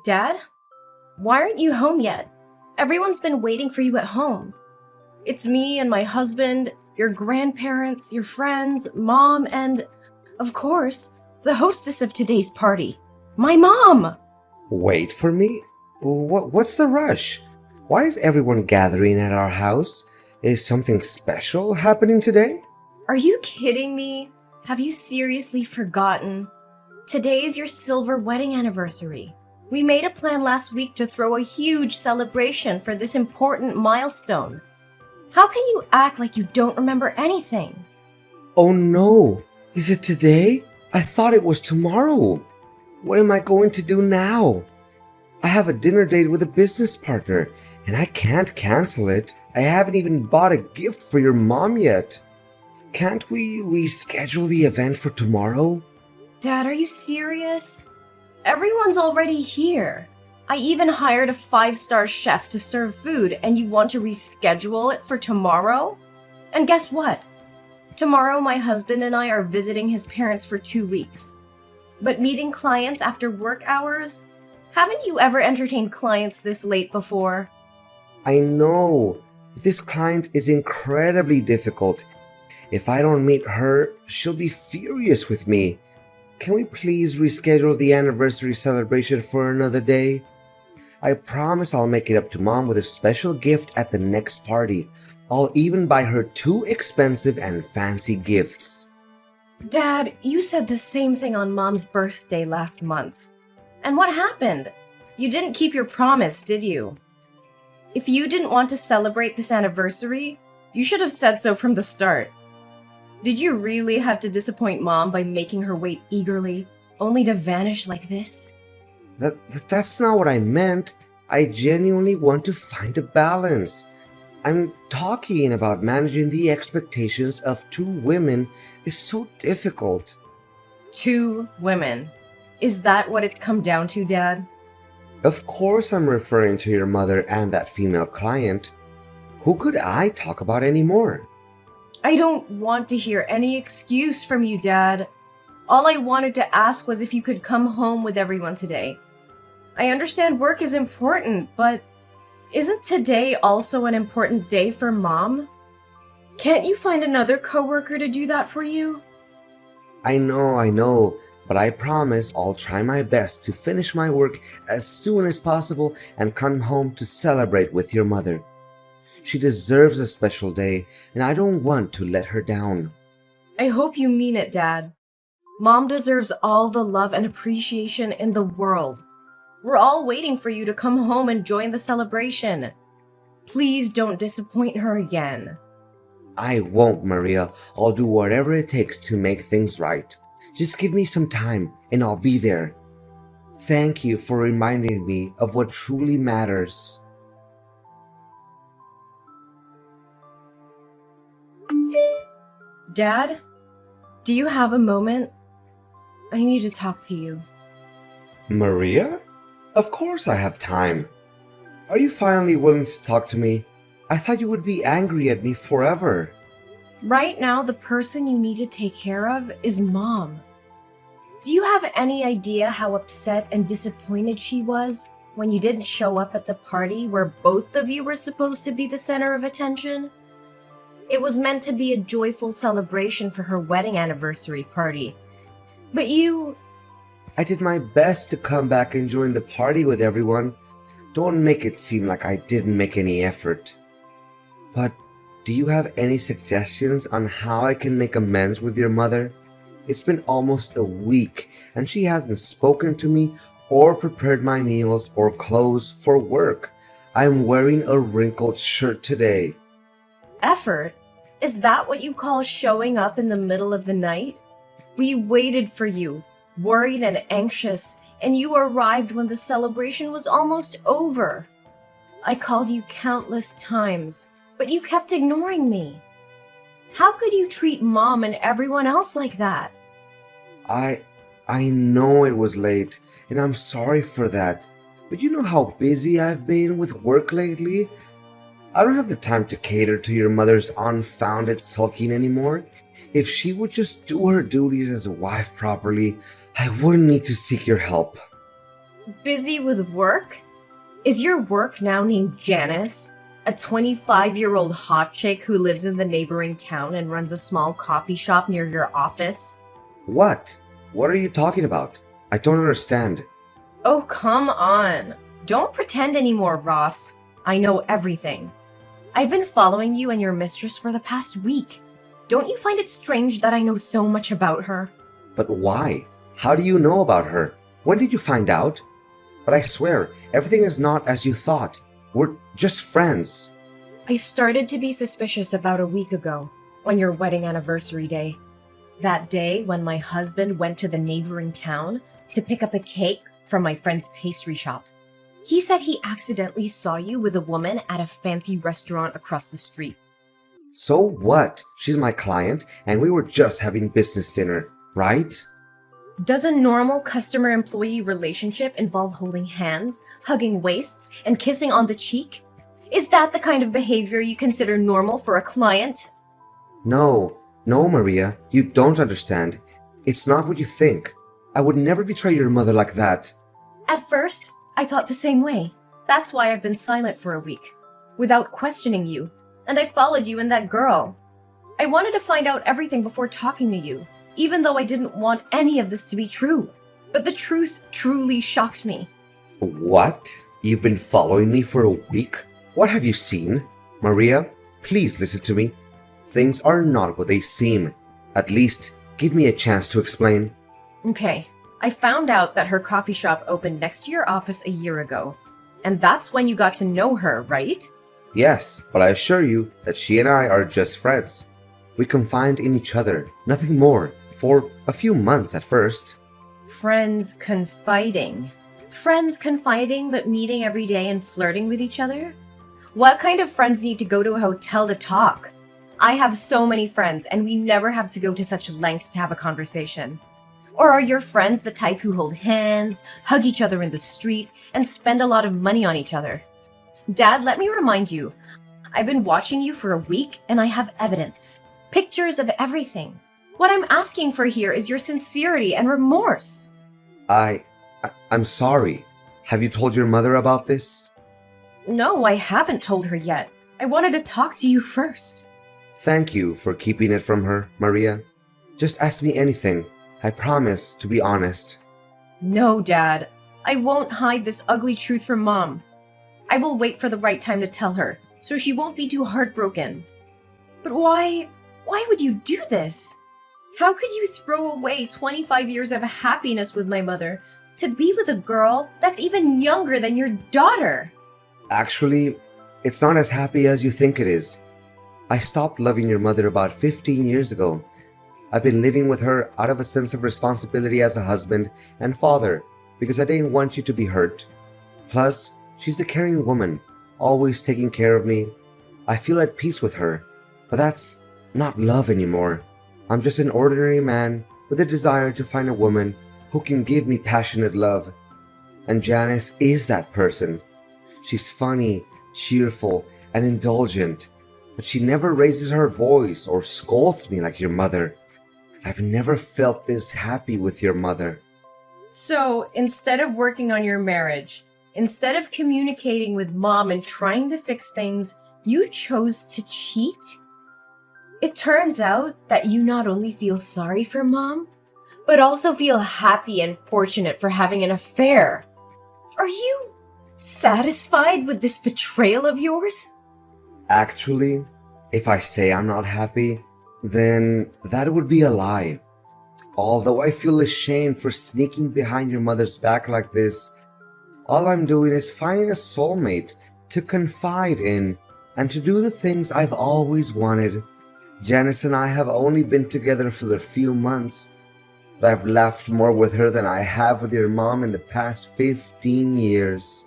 Dad? Why aren't you home yet? Everyone's been waiting for you at home. It's me and my husband, your grandparents, your friends, Mom, and, of course, the hostess of today's party, my mom! Wait for me? What's the rush? Why is everyone gathering at our house? Is something special happening today? Are you kidding me? Have you seriously forgotten? Today is your silver wedding anniversary. We made a plan last week to throw a huge celebration for this important milestone. How can you act like you don't remember anything? Oh no! Is it today? I thought it was tomorrow. What am I going to do now? I have a dinner date with a business partner, and I can't cancel it. I haven't even bought a gift for your mom yet. Can't we reschedule the event for tomorrow? Dad, are you serious? Everyone's already here. I even hired a 5-star chef to serve food, and you want to reschedule it for tomorrow? And guess what? Tomorrow, my husband and I are visiting his parents for 2 weeks. But meeting clients after work hours? Haven't you ever entertained clients this late before? I know. This client is incredibly difficult. If I don't meet her, she'll be furious with me. Can we please reschedule the anniversary celebration for another day? I promise I'll make it up to Mom with a special gift at the next party. I'll even buy her 2 expensive and fancy gifts. Dad, you said the same thing on Mom's birthday last month. And what happened? You didn't keep your promise, did you? If you didn't want to celebrate this anniversary, you should have said so from the start. Did you really have to disappoint Mom by making her wait eagerly, only to vanish like this? That's not what I meant. I genuinely want to find a balance. I'm talking about managing the expectations of 2 women is so difficult. 2 women. Is that what it's come down to, Dad? Of course I'm referring to your mother and that female client. Who could I talk about anymore? I don't want to hear any excuse from you, Dad. All I wanted to ask was if you could come home with everyone today. I understand work is important, but isn't today also an important day for Mom? Can't you find another coworker to do that for you? I know, but I promise I'll try my best to finish my work as soon as possible and come home to celebrate with your mother. She deserves a special day, and I don't want to let her down. I hope you mean it, Dad. Mom deserves all the love and appreciation in the world. We're all waiting for you to come home and join the celebration. Please don't disappoint her again. I won't, Maria. I'll do whatever it takes to make things right. Just give me some time, and I'll be there. Thank you for reminding me of what truly matters. Dad, do you have a moment? I need to talk to you. Maria? Of course I have time. Are you finally willing to talk to me? I thought you would be angry at me forever. Right now, the person you need to take care of is Mom. Do you have any idea how upset and disappointed she was when you didn't show up at the party where both of you were supposed to be the center of attention? It was meant to be a joyful celebration for her wedding anniversary party. But you... I did my best to come back and join the party with everyone. Don't make it seem like I didn't make any effort. But do you have any suggestions on how I can make amends with your mother? It's been almost a week and she hasn't spoken to me or prepared my meals or clothes for work. I'm wearing a wrinkled shirt today. Effort? Is that what you call showing up in the middle of the night? We waited for you, worried and anxious, and you arrived when the celebration was almost over. I called you countless times, but you kept ignoring me. How could you treat Mom and everyone else like that? I know it was late, and I'm sorry for that. But you know how busy I've been with work lately? I don't have the time to cater to your mother's unfounded sulking anymore. If she would just do her duties as a wife properly, I wouldn't need to seek your help. Busy with work? Is your work now named Janice? A 25-year-old hot chick who lives in the neighboring town and runs a small coffee shop near your office? What? What are you talking about? I don't understand. Oh, come on. Don't pretend anymore, Ross. I know everything. I've been following you and your mistress for the past week. Don't you find it strange that I know so much about her? But why? How do you know about her? When did you find out? But I swear, everything is not as you thought. We're just friends. I started to be suspicious about a week ago, on your wedding anniversary day. That day when my husband went to the neighboring town to pick up a cake from my friend's pastry shop. He said he accidentally saw you with a woman at a fancy restaurant across the street. So what? She's my client, and we were just having business dinner, right? Does a normal customer-employee relationship involve holding hands, hugging waists, and kissing on the cheek? Is that the kind of behavior you consider normal for a client? No, Maria, you don't understand. It's not what you think. I would never betray your mother like that. At first, I thought the same way. That's why I've been silent for a week, without questioning you, and I followed you and that girl. I wanted to find out everything before talking to you, even though I didn't want any of this to be true. But the truth truly shocked me. What? You've been following me for a week? What have you seen? Maria, please listen to me. Things are not what they seem. At least, give me a chance to explain. Okay, I found out that her coffee shop opened next to your office a year ago. And that's when you got to know her, right? Yes, but I assure you that she and I are just friends. We confide in each other, nothing more, for a few months at first. Friends confiding. Friends confiding but meeting every day and flirting with each other? What kind of friends need to go to a hotel to talk? I have so many friends and we never have to go to such lengths to have a conversation. Or are your friends the type who hold hands, hug each other in the street, and spend a lot of money on each other? Dad, let me remind you, I've been watching you for a week and I have evidence. Pictures of everything. What I'm asking for here is your sincerity and remorse. I'm sorry. Have you told your mother about this? No, I haven't told her yet. I wanted to talk to you first. Thank you for keeping it from her, Maria. Just ask me anything. I promise to be honest. No, Dad. I won't hide this ugly truth from Mom. I will wait for the right time to tell her, so she won't be too heartbroken. But why would you do this? How could you throw away 25 years of happiness with my mother to be with a girl that's even younger than your daughter? Actually, it's not as happy as you think it is. I stopped loving your mother about 15 years ago. I've been living with her out of a sense of responsibility as a husband and father because I didn't want you to be hurt. Plus, she's a caring woman, always taking care of me. I feel at peace with her, but that's not love anymore. I'm just an ordinary man with a desire to find a woman who can give me passionate love. And Janice is that person. She's funny, cheerful, and indulgent, but she never raises her voice or scolds me like your mother. I've never felt this happy with your mother. So, instead of working on your marriage, instead of communicating with Mom and trying to fix things, you chose to cheat? It turns out that you not only feel sorry for Mom, but also feel happy and fortunate for having an affair. Are you satisfied with this betrayal of yours? Actually, if I say I'm not happy, then that would be a lie. Although I feel ashamed for sneaking behind your mother's back like this, all I'm doing is finding a soulmate to confide in and to do the things I've always wanted. Janice and I have only been together for a few months, but I've laughed more with her than I have with your mom in the past 15 years.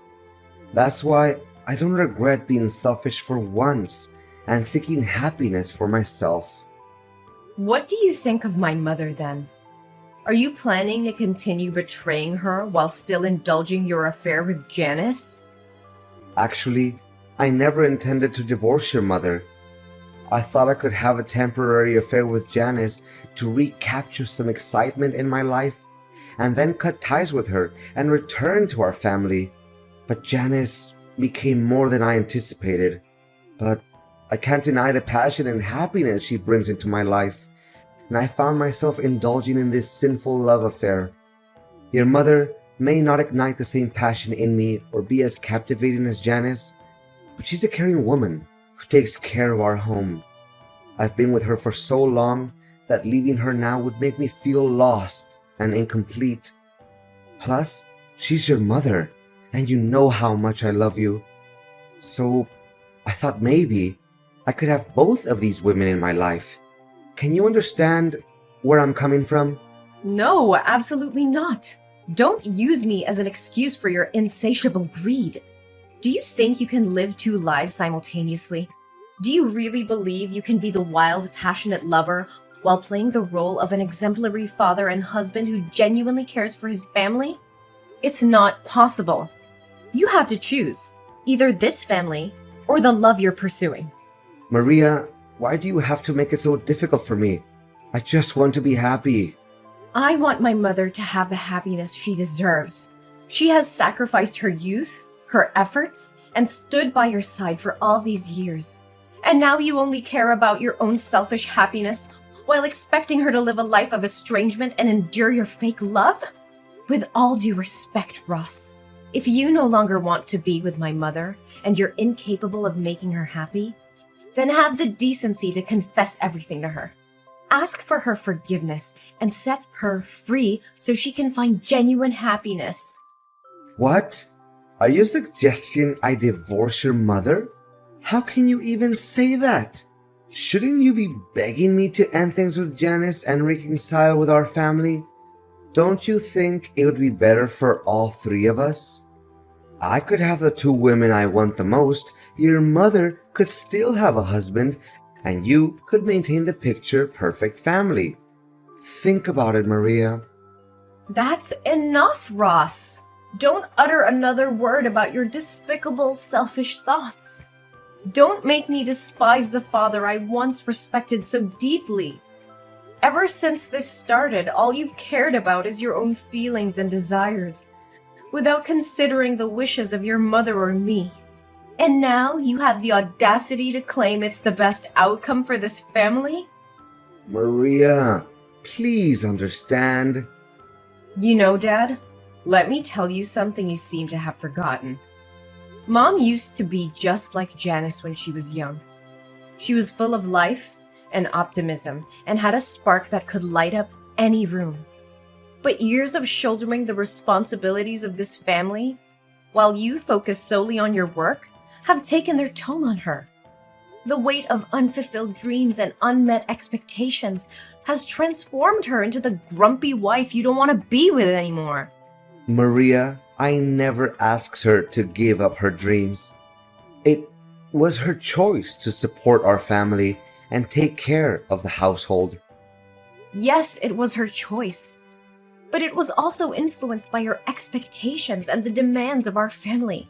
That's why I don't regret being selfish for once and seeking happiness for myself. What do you think of my mother then? Are you planning to continue betraying her while still indulging your affair with Janice? Actually, I never intended to divorce your mother. I thought I could have a temporary affair with Janice to recapture some excitement in my life and then cut ties with her and return to our family. But Janice became more than I anticipated. But I can't deny the passion and happiness she brings into my life, and I found myself indulging in this sinful love affair. Your mother may not ignite the same passion in me or be as captivating as Janice, but she's a caring woman who takes care of our home. I've been with her for so long that leaving her now would make me feel lost and incomplete. Plus, she's your mother, and you know how much I love you. So, I thought maybe I could have both of these women in my life. Can you understand where I'm coming from? No, absolutely not. Don't use me as an excuse for your insatiable greed. Do you think you can live two lives simultaneously? Do you really believe you can be the wild, passionate lover while playing the role of an exemplary father and husband who genuinely cares for his family? It's not possible. You have to choose either this family or the love you're pursuing. Maria, why do you have to make it so difficult for me? I just want to be happy. I want my mother to have the happiness she deserves. She has sacrificed her youth, her efforts, and stood by your side for all these years. And now you only care about your own selfish happiness while expecting her to live a life of estrangement and endure your fake love? With all due respect, Ross, if you no longer want to be with my mother and you're incapable of making her happy, then have the decency to confess everything to her. Ask for her forgiveness and set her free so she can find genuine happiness. What? Are you suggesting I divorce your mother? How can you even say that? Shouldn't you be begging me to end things with Janice and reconcile with our family? Don't you think it would be better for all three of us? I could have the two women I want the most, your mother could still have a husband, and you could maintain the picture-perfect family. Think about it, Maria. That's enough, Ross. Don't utter another word about your despicable, selfish thoughts. Don't make me despise the father I once respected so deeply. Ever since this started, all you've cared about is your own feelings and desires, without considering the wishes of your mother or me. And now you have the audacity to claim it's the best outcome for this family? Maria, please understand. You know, Dad, let me tell you something you seem to have forgotten. Mom used to be just like Janice when she was young. She was full of life and optimism and had a spark that could light up any room. But years of shouldering the responsibilities of this family, while you focus solely on your work, have taken their toll on her. The weight of unfulfilled dreams and unmet expectations has transformed her into the grumpy wife you don't want to be with anymore. Maria, I never asked her to give up her dreams. It was her choice to support our family and take care of the household. Yes, it was her choice, but it was also influenced by her expectations and the demands of our family.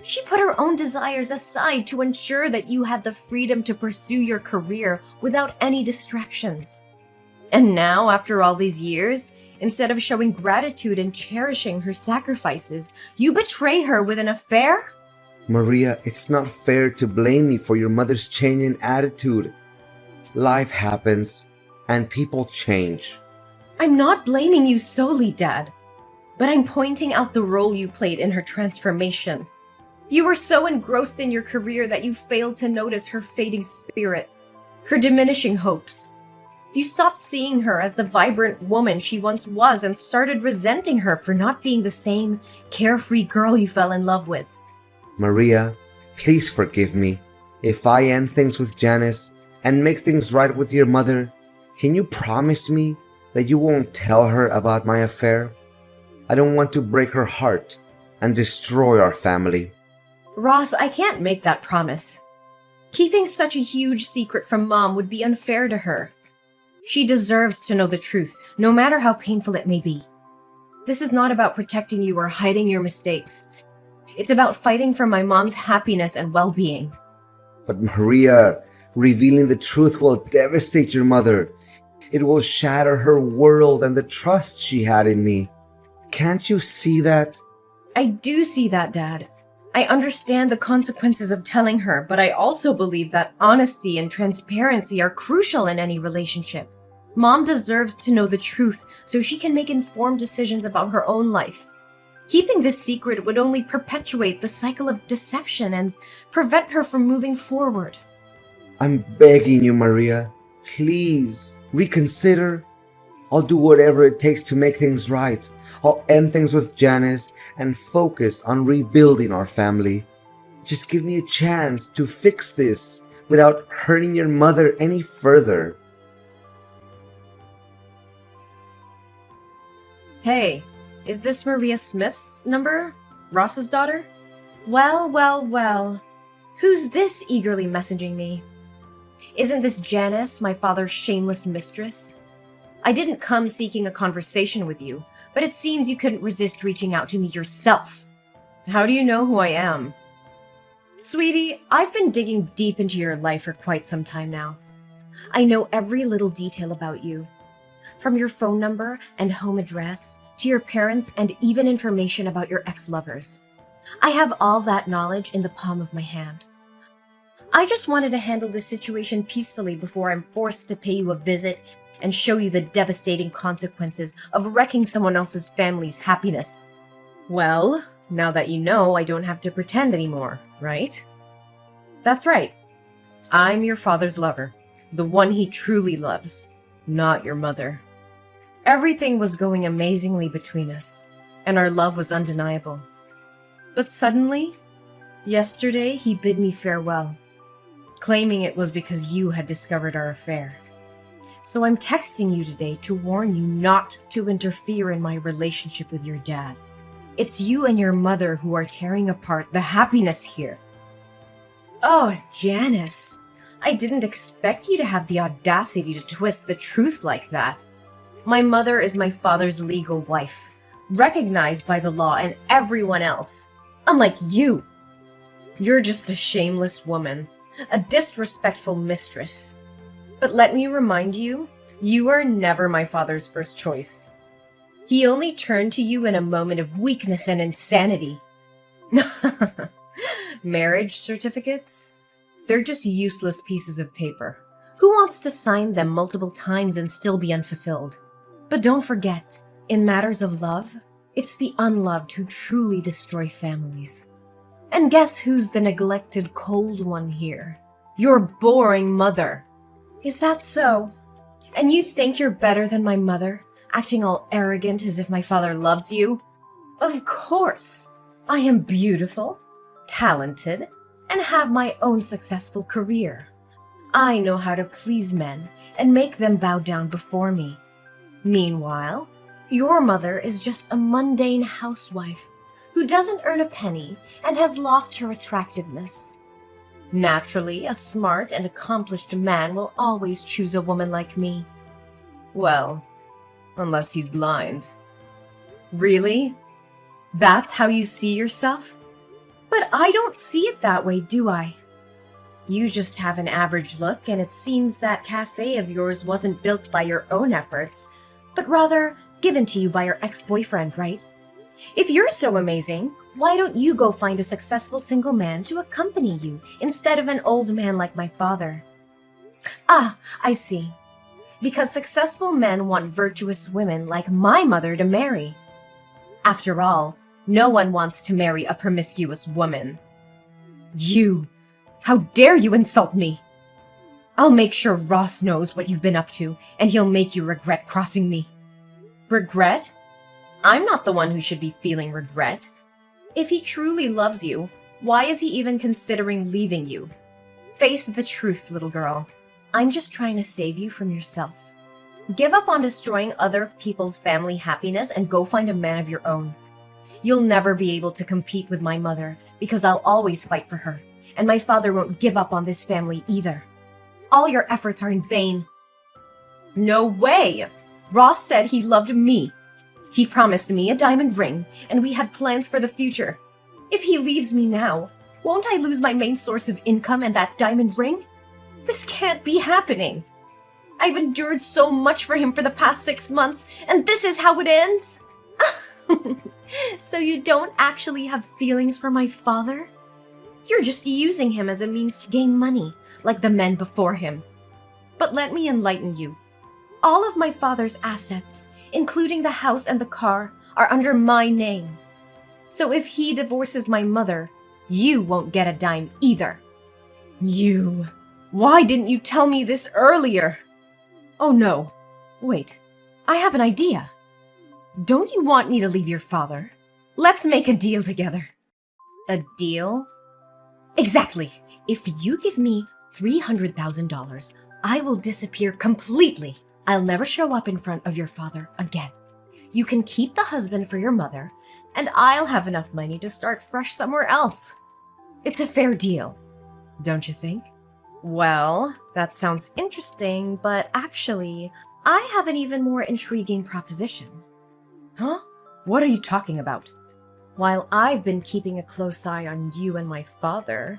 She put her own desires aside to ensure that you had the freedom to pursue your career without any distractions. And now, after all these years, instead of showing gratitude and cherishing her sacrifices, you betray her with an affair? Maria, it's not fair to blame me for your mother's change in attitude. Life happens, and people change. I'm not blaming you solely, Dad, but I'm pointing out the role you played in her transformation. You were so engrossed in your career that you failed to notice her fading spirit, her diminishing hopes. You stopped seeing her as the vibrant woman she once was and started resenting her for not being the same carefree girl you fell in love with. Maria, please forgive me. If I end things with Janice and make things right with your mother, can you promise me that you won't tell her about my affair? I don't want to break her heart and destroy our family. Ross, I can't make that promise. Keeping such a huge secret from Mom would be unfair to her. She deserves to know the truth, no matter how painful it may be. This is not about protecting you or hiding your mistakes. It's about fighting for my mom's happiness and well-being. But Maria, revealing the truth will devastate your mother. It will shatter her world and the trust she had in me. Can't you see that? I do see that, Dad. I understand the consequences of telling her, but I also believe that honesty and transparency are crucial in any relationship. Mom deserves to know the truth so she can make informed decisions about her own life. Keeping this secret would only perpetuate the cycle of deception and prevent her from moving forward. I'm begging you, Maria. Please, reconsider. I'll do whatever it takes to make things right. I'll end things with Janice and focus on rebuilding our family. Just give me a chance to fix this without hurting your mother any further. Hey, is this Maria Smith's number? Ross's daughter? Well. Who's this eagerly messaging me? Isn't this Janice, my father's shameless mistress? I didn't come seeking a conversation with you, but it seems you couldn't resist reaching out to me yourself. How do you know who I am? Sweetie, I've been digging deep into your life for quite some time now. I know every little detail about you. From your phone number and home address, to your parents, and even information about your ex-lovers. I have all that knowledge in the palm of my hand. I just wanted to handle this situation peacefully before I'm forced to pay you a visit and show you the devastating consequences of wrecking someone else's family's happiness. Well, now that you know, I don't have to pretend anymore, right? That's right. I'm your father's lover, the one he truly loves, not your mother. Everything was going amazingly between us, and our love was undeniable. But suddenly, yesterday he bid me farewell, claiming it was because you had discovered our affair. So I'm texting you today to warn you not to interfere in my relationship with your dad. It's you and your mother who are tearing apart the happiness here. Oh, Janice, I didn't expect you to have the audacity to twist the truth like that. My mother is my father's legal wife, recognized by the law and everyone else. Unlike you. You're just a shameless woman, a disrespectful mistress. But let me remind you, you are never my father's first choice. He only turned to you in a moment of weakness and insanity. Marriage certificates? They're just useless pieces of paper. Who wants to sign them multiple times and still be unfulfilled? But don't forget, in matters of love, it's the unloved who truly destroy families. And guess who's the neglected, cold one here? Your boring mother. Is that so? And you think you're better than my mother, acting all arrogant as if my father loves you? Of course. I am beautiful, talented, and have my own successful career. I know how to please men and make them bow down before me. Meanwhile, your mother is just a mundane housewife who doesn't earn a penny and has lost her attractiveness. Naturally, a smart and accomplished man will always choose a woman like me. Well, unless he's blind. Really? That's how you see yourself? But I don't see it that way, do I? You just have an average look, and it seems that cafe of yours wasn't built by your own efforts, but rather given to you by your ex-boyfriend, right? If you're so amazing, why don't you go find a successful single man to accompany you instead of an old man like my father? Ah, I see. Because successful men want virtuous women like my mother to marry. After all, no one wants to marry a promiscuous woman. You! How dare you insult me! I'll make sure Ross knows what you've been up to, and he'll make you regret crossing me. Regret? I'm not the one who should be feeling regret. If he truly loves you, why is he even considering leaving you? Face the truth, little girl. I'm just trying to save you from yourself. Give up on destroying other people's family happiness and go find a man of your own. You'll never be able to compete with my mother because I'll always fight for her, and my father won't give up on this family either. All your efforts are in vain. No way! Ross said he loved me. He promised me a diamond ring, and we had plans for the future. If he leaves me now, won't I lose my main source of income and that diamond ring? This can't be happening. I've endured so much for him for the past 6 months, and this is how it ends? So you don't actually have feelings for my father? You're just using him as a means to gain money, like the men before him. But let me enlighten you. All of my father's assets, including the house and the car, are under my name. So if he divorces my mother, you won't get a dime either. You... Why didn't you tell me this earlier? Oh no. Wait. I have an idea. Don't you want me to leave your father? Let's make a deal together. A deal? Exactly. If you give me $300,000, I will disappear completely. I'll never show up in front of your father again. You can keep the husband for your mother, and I'll have enough money to start fresh somewhere else. It's a fair deal, don't you think? Well, that sounds interesting, but actually, I have an even more intriguing proposition. Huh? What are you talking about? While I've been keeping a close eye on you and my father,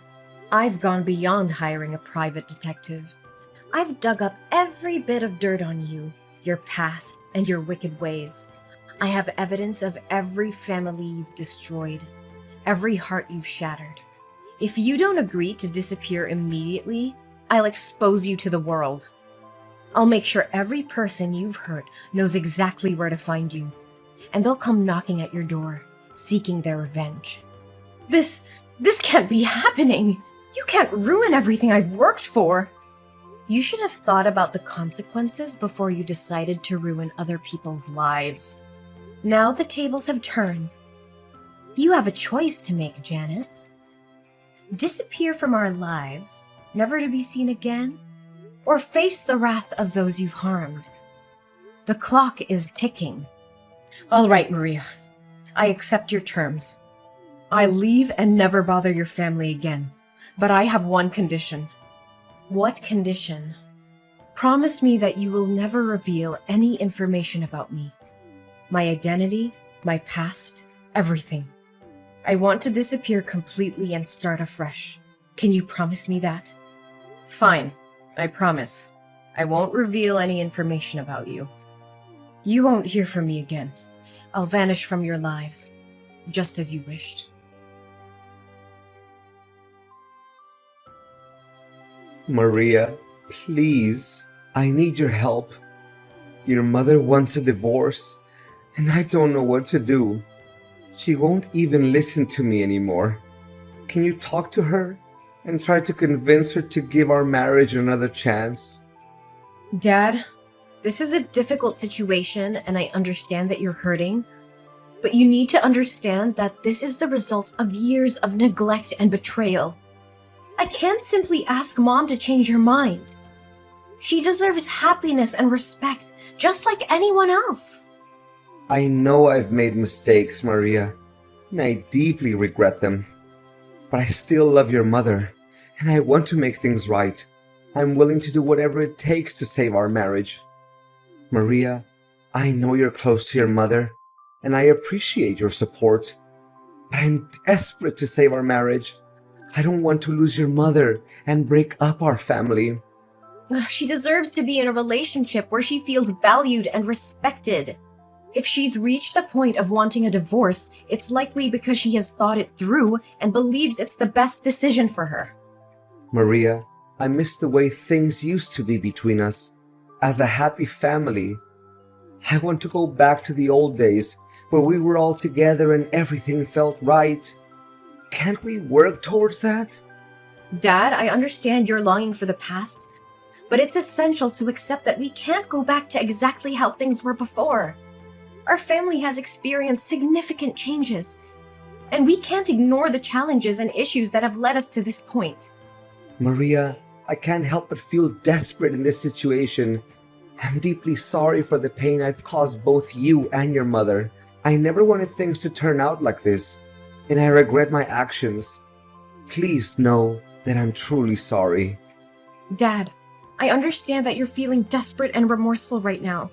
I've gone beyond hiring a private detective. I've dug up every bit of dirt on you, your past, and your wicked ways. I have evidence of every family you've destroyed, every heart you've shattered. If you don't agree to disappear immediately, I'll expose you to the world. I'll make sure every person you've hurt knows exactly where to find you, and they'll come knocking at your door, seeking their revenge. This can't be happening! You can't ruin everything I've worked for! You should have thought about the consequences before you decided to ruin other people's lives. Now the tables have turned. You have a choice to make, Janice. Disappear from our lives, never to be seen again, or face the wrath of those you've harmed. The clock is ticking. All right, Maria. I accept your terms. I leave and never bother your family again. But I have one condition. What condition? Promise me that you will never reveal any information about me. My identity, my past, everything. I want to disappear completely and start afresh. Can you promise me that? Fine, I promise. I won't reveal any information about you. You won't hear from me again. I'll vanish from your lives, just as you wished. Maria, please, I need your help. Your mother wants a divorce, and I don't know what to do. She won't even listen to me anymore. Can you talk to her and try to convince her to give our marriage another chance? Dad, this is a difficult situation, and I understand that you're hurting, but you need to understand that this is the result of years of neglect and betrayal. I can't simply ask Mom to change her mind. She deserves happiness and respect, just like anyone else. I know I've made mistakes, Maria, and I deeply regret them. But I still love your mother, and I want to make things right. I'm willing to do whatever it takes to save our marriage. Maria, I know you're close to your mother, and I appreciate your support. But I'm desperate to save our marriage. I don't want to lose your mother and break up our family. She deserves to be in a relationship where she feels valued and respected. If she's reached the point of wanting a divorce, it's likely because she has thought it through and believes it's the best decision for her. Maria, I miss the way things used to be between us. As a happy family, I want to go back to the old days where we were all together and everything felt right. Can't we work towards that? Dad, I understand you're longing for the past, but it's essential to accept that we can't go back to exactly how things were before. Our family has experienced significant changes, and we can't ignore the challenges and issues that have led us to this point. Maria, I can't help but feel desperate in this situation. I'm deeply sorry for the pain I've caused both you and your mother. I never wanted things to turn out like this, and I regret my actions. Please know that I'm truly sorry. Dad, I understand that you're feeling desperate and remorseful right now.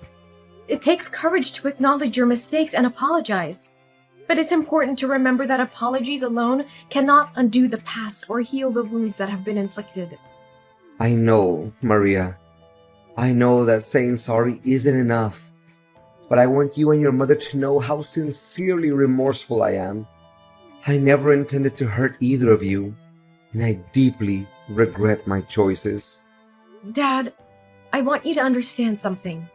It takes courage to acknowledge your mistakes and apologize. But it's important to remember that apologies alone cannot undo the past or heal the wounds that have been inflicted. I know, Maria. I know that saying sorry isn't enough, but I want you and your mother to know how sincerely remorseful I am. I never intended to hurt either of you, and I deeply regret my choices. Dad, I want you to understand something.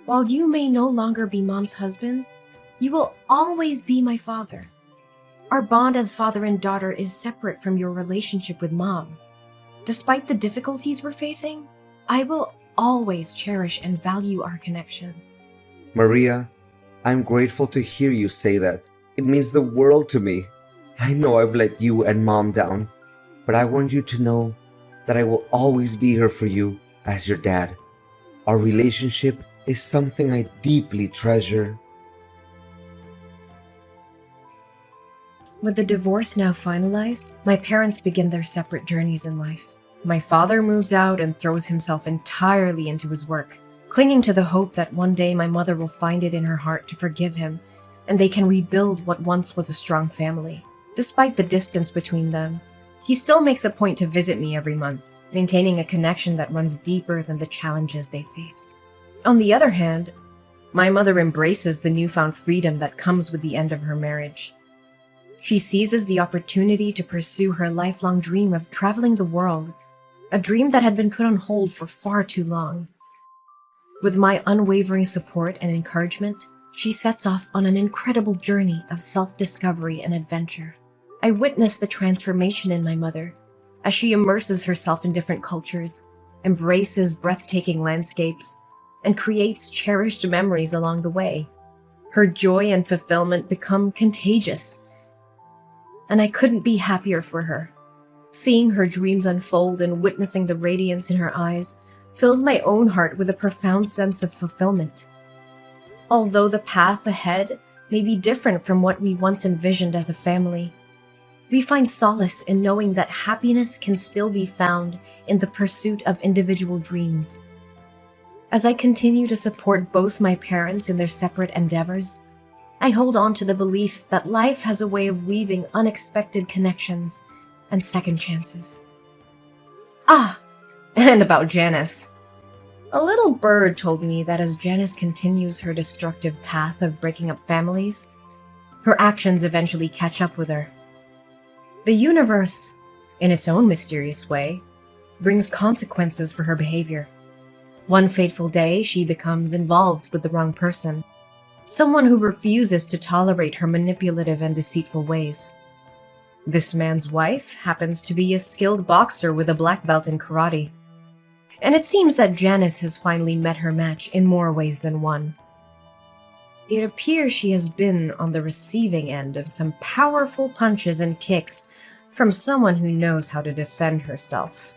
While you may no longer be Mom's husband, you will always be my father. Our bond as father and daughter is separate from your relationship with Mom. Despite the difficulties we're facing, I will always cherish and value our connection. Maria, I'm grateful to hear you say that. It means the world to me. I know I've let you and Mom down, but I want you to know that I will always be here for you as your dad. Our relationship is something I deeply treasure. With the divorce now finalized, my parents begin their separate journeys in life. My father moves out and throws himself entirely into his work, clinging to the hope that one day my mother will find it in her heart to forgive him, and they can rebuild what once was a strong family. Despite the distance between them, he still makes a point to visit me every month, maintaining a connection that runs deeper than the challenges they faced. On the other hand, my mother embraces the newfound freedom that comes with the end of her marriage. She seizes the opportunity to pursue her lifelong dream of traveling the world, a dream that had been put on hold for far too long. With my unwavering support and encouragement, she sets off on an incredible journey of self-discovery and adventure. I witness the transformation in my mother as she immerses herself in different cultures, embraces breathtaking landscapes, and creates cherished memories along the way. Her joy and fulfillment become contagious, and I couldn't be happier for her. Seeing her dreams unfold and witnessing the radiance in her eyes fills my own heart with a profound sense of fulfillment. Although the path ahead may be different from what we once envisioned as a family, we find solace in knowing that happiness can still be found in the pursuit of individual dreams. As I continue to support both my parents in their separate endeavors, I hold on to the belief that life has a way of weaving unexpected connections and second chances. And about Janice. A little bird told me that as Janice continues her destructive path of breaking up families, her actions eventually catch up with her. The universe, in its own mysterious way, brings consequences for her behavior. One fateful day, she becomes involved with the wrong person, someone who refuses to tolerate her manipulative and deceitful ways. This man's wife happens to be a skilled boxer with a black belt in karate, and it seems that Janice has finally met her match in more ways than one. It appears she has been on the receiving end of some powerful punches and kicks from someone who knows how to defend herself.